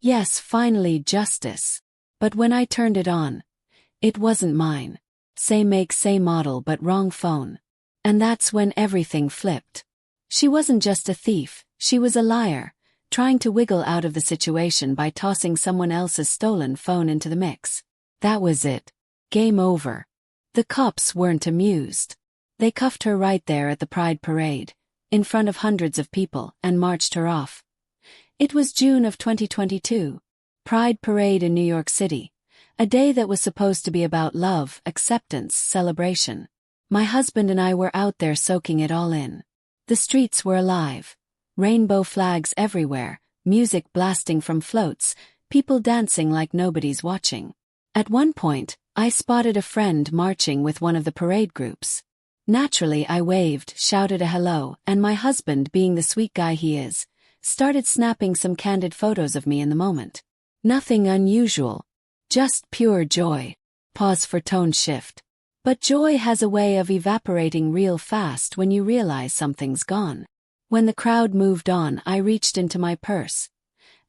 Yes, finally justice. But when I turned it on, it wasn't mine. Same make, same model, but wrong phone. And that's when everything flipped. She wasn't just a thief, she was a liar, trying to wiggle out of the situation by tossing someone else's stolen phone into the mix. That was it. Game over. The cops weren't amused. They cuffed her right there at the Pride Parade, in front of hundreds of people, and marched her off. It was June of 2022. Pride Parade in New York City. A day that was supposed to be about love, acceptance, celebration. My husband and I were out there soaking it all in. The streets were alive. Rainbow flags everywhere, music blasting from floats, people dancing like nobody's watching. At one point, I spotted a friend marching with one of the parade groups. Naturally, I waved, shouted a hello, and my husband, being the sweet guy he is, started snapping some candid photos of me in the moment. Nothing unusual. Just pure joy. Pause for tone shift. But joy has a way of evaporating real fast when you realize something's gone. When the crowd moved on, I reached into my purse.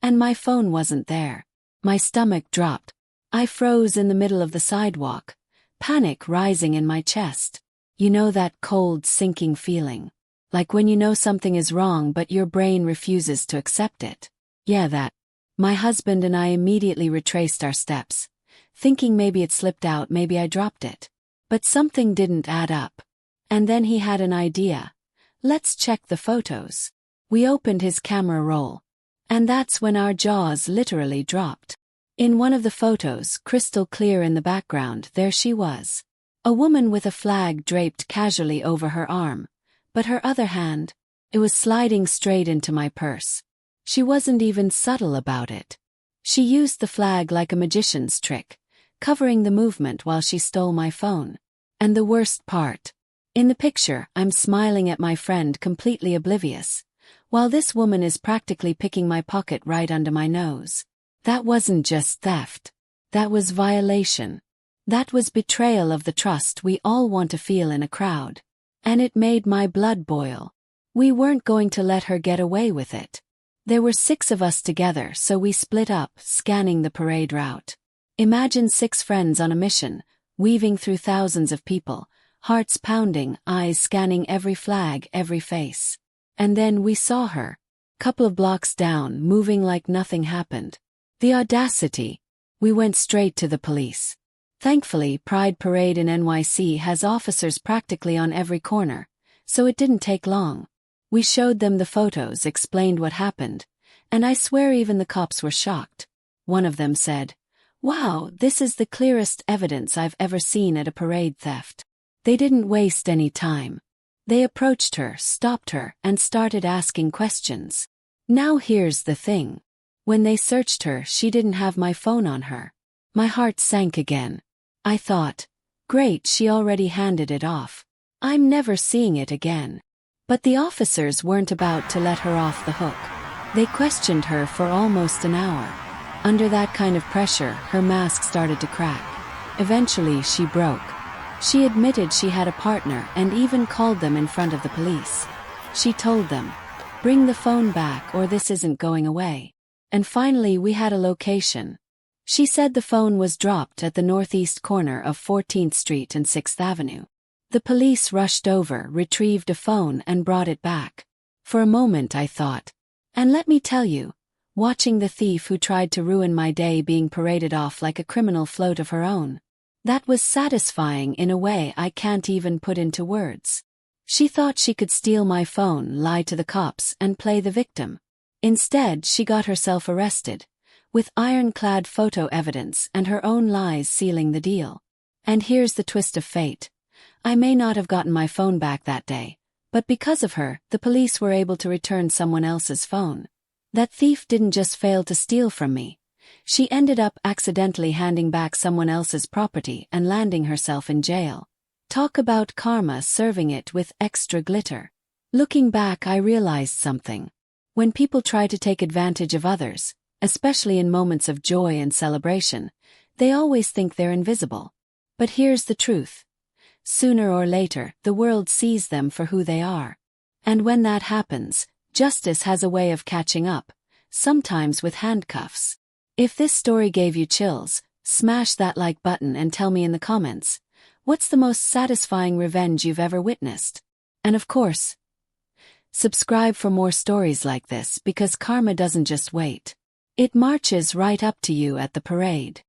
And my phone wasn't there. My stomach dropped. I froze in the middle of the sidewalk, panic rising in my chest. You know that cold, sinking feeling? Like when you know something is wrong but your brain refuses to accept it. Yeah, that. My husband and I immediately retraced our steps, thinking maybe it slipped out, maybe I dropped it. But something didn't add up. And then he had an idea. Let's check the photos. We opened his camera roll. And that's when our jaws literally dropped. In one of the photos, crystal clear in the background, there she was. A woman with a flag draped casually over her arm. But her other hand, it was sliding straight into my purse. She wasn't even subtle about it. She used the flag like a magician's trick, covering the movement while she stole my phone. And the worst part. In the picture, I'm smiling at my friend, completely oblivious, while this woman is practically picking my pocket right under my nose. That wasn't just theft. That was violation. That was betrayal of the trust we all want to feel in a crowd. And it made my blood boil. We weren't going to let her get away with it. There were 6 of us together, so we split up, scanning the parade route. Imagine 6 friends on a mission, weaving through thousands of people, hearts pounding, eyes scanning every flag, every face. And then we saw her. Couple of blocks down, moving like nothing happened. The audacity. We went straight to the police. Thankfully, Pride Parade in NYC has officers practically on every corner, so it didn't take long. We showed them the photos, explained what happened, and I swear even the cops were shocked. One of them said, "Wow, this is the clearest evidence I've ever seen at a parade theft." They didn't waste any time. They approached her, stopped her, and started asking questions. Now here's the thing. When they searched her, she didn't have my phone on her. My heart sank again. I thought, great, she already handed it off. I'm never seeing it again. But the officers weren't about to let her off the hook. They questioned her for almost an hour. Under that kind of pressure, her mask started to crack. Eventually, she broke. She admitted she had a partner and even called them in front of the police. She told them, "Bring the phone back or this isn't going away." And finally we had a location. She said the phone was dropped at the northeast corner of 14th Street and 6th Avenue. The police rushed over, retrieved a phone and brought it back. For a moment I thought. And let me tell you, watching the thief who tried to ruin my day being paraded off like a criminal float of her own. That was satisfying in a way I can't even put into words. She thought she could steal my phone, lie to the cops, and play the victim. Instead, she got herself arrested, with ironclad photo evidence and her own lies sealing the deal. And here's the twist of fate. I may not have gotten my phone back that day, but because of her, the police were able to return someone else's phone. That thief didn't just fail to steal from me. She ended up accidentally handing back someone else's property and landing herself in jail. Talk about karma serving it with extra glitter. Looking back, I realized something. When people try to take advantage of others, especially in moments of joy and celebration, they always think they're invisible. But here's the truth. Sooner or later, the world sees them for who they are. And when that happens, justice has a way of catching up, sometimes with handcuffs. If this story gave you chills, smash that like button and tell me in the comments, what's the most satisfying revenge you've ever witnessed? And of course, subscribe for more stories like this because karma doesn't just wait. It marches right up to you at the parade.